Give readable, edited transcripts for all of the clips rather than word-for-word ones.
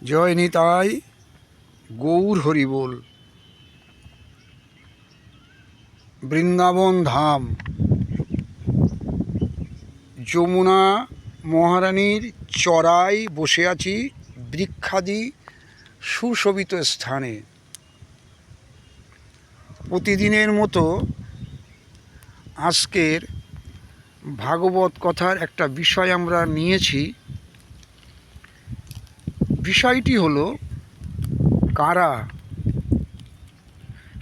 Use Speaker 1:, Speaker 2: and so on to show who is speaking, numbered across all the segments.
Speaker 1: জয় নিতাই গৌর হরি বল। বৃন্দাবন ধাম, যমুনা মহারানীর চড়াই বসে আছি বৃক্ষাদি সুশোভিত স্থানে। প্রতিদিনের মতো আজকের ভাগবত কথার একটা বিষয় আমরা নিয়েছি। বিষয়টি হলো, কারা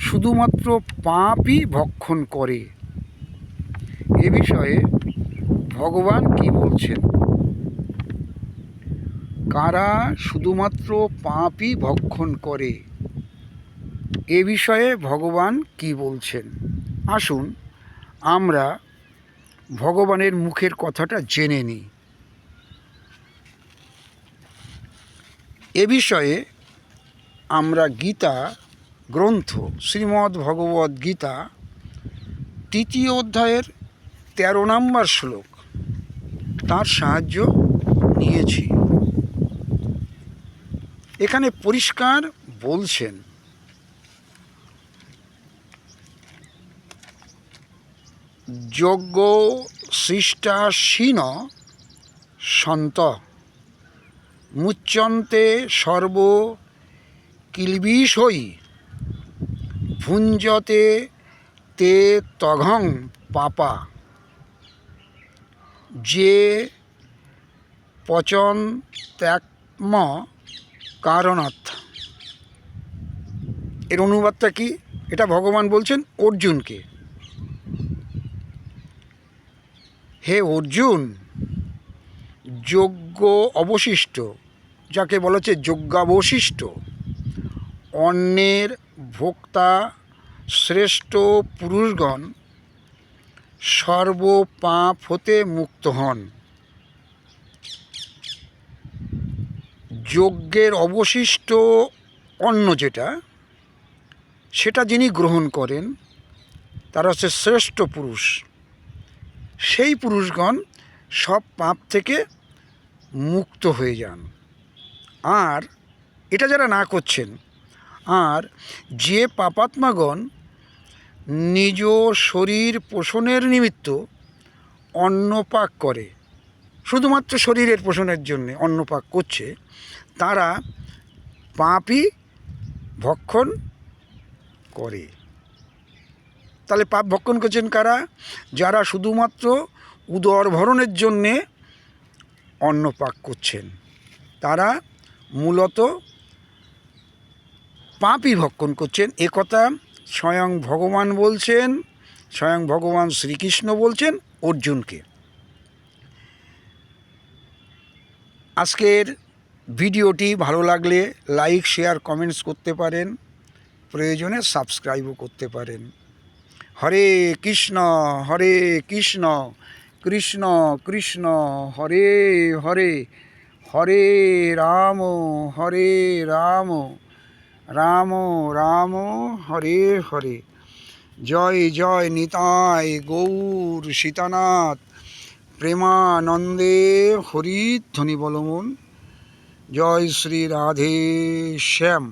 Speaker 1: শুধুমাত্র পাপই ভক্ষণ করে। এ বিষয়ে ভগবান কি বলছেন? কারা শুধুমাত্র পাপই ভক্ষণ করে, এ বিষয়ে ভগবান কি বলছেন? আসুন আমরা ভগবানের মুখের কথাটা জেনে নিই। এ বিষয়ে আমরা গীতা গ্রন্থ শ্রীমদ্ ভগবদ্ গীতা 3য় অধ্যায়ের 13 নম্বর শ্লোক তার সাহায্য নিয়েছি। এখানে পরিষ্কার বলছেন, যজ্ঞ সৃষ্টাসীন সন্ত মুচ্যন্তে সর্ব কিলবিষয়ী ভুঞ্জতে তে তঘং পাপা যে পচন ত্যাক্ম কারণাৎ। এর অনুবাদটা কি? এটা ভগবান বলছেন অর্জুনকে, হে অর্জুন, যজ্ঞ অবশিষ্ট, যাকে বলা হচ্ছে যজ্ঞাবশিষ্ট, অন্যের ভোক্তা শ্রেষ্ঠ পুরুষগণ সর্বপাপ হতে মুক্ত হন। যজ্ঞের অবশিষ্ট অন্ন যেটা, সেটা যিনি গ্রহণ করেন তারা হচ্ছে শ্রেষ্ঠ পুরুষ। সেই পুরুষগণ সব পাপ থেকে মুক্ত হয়ে যান। আর এটা যারা না করছেন, আর যে পাপাত্মাগণ নিজ শরীর পোষণের নিমিত্ত অন্নপাক করে, শুধুমাত্র শরীরের পোষণের জন্যে অন্নপাক করছে, তারা পাপই ভক্ষণ করে। তাহলে পাপ ভক্ষণ করছেন কারা? যারা শুধুমাত্র উদর ভরণের জন্যে অন্নপাক করছেন, তারা মূলত পাপই ভক্ষণ করছেন। একথা স্বয়ং ভগবান বলছেন, স্বয়ং ভগবান শ্রীকৃষ্ণ বলছেন অর্জুনকে। আজকের ভিডিওটি ভালো লাগলে লাইক, শেয়ার, কমেন্টস করতে পারেন, প্রয়োজনে সাবস্ক্রাইবও করতে পারেন। হরে কৃষ্ণ কৃষ্ণ কৃষ্ণ কৃষ্ণ হরে হরে, হরে রাম রাম রাম হরে হরে। জয় জয় নিতাই গৌর সীতানাথ, প্রেমানন্দে হরিধ্বনি বলমন। জয় শ্রী রাধে শ্যাম।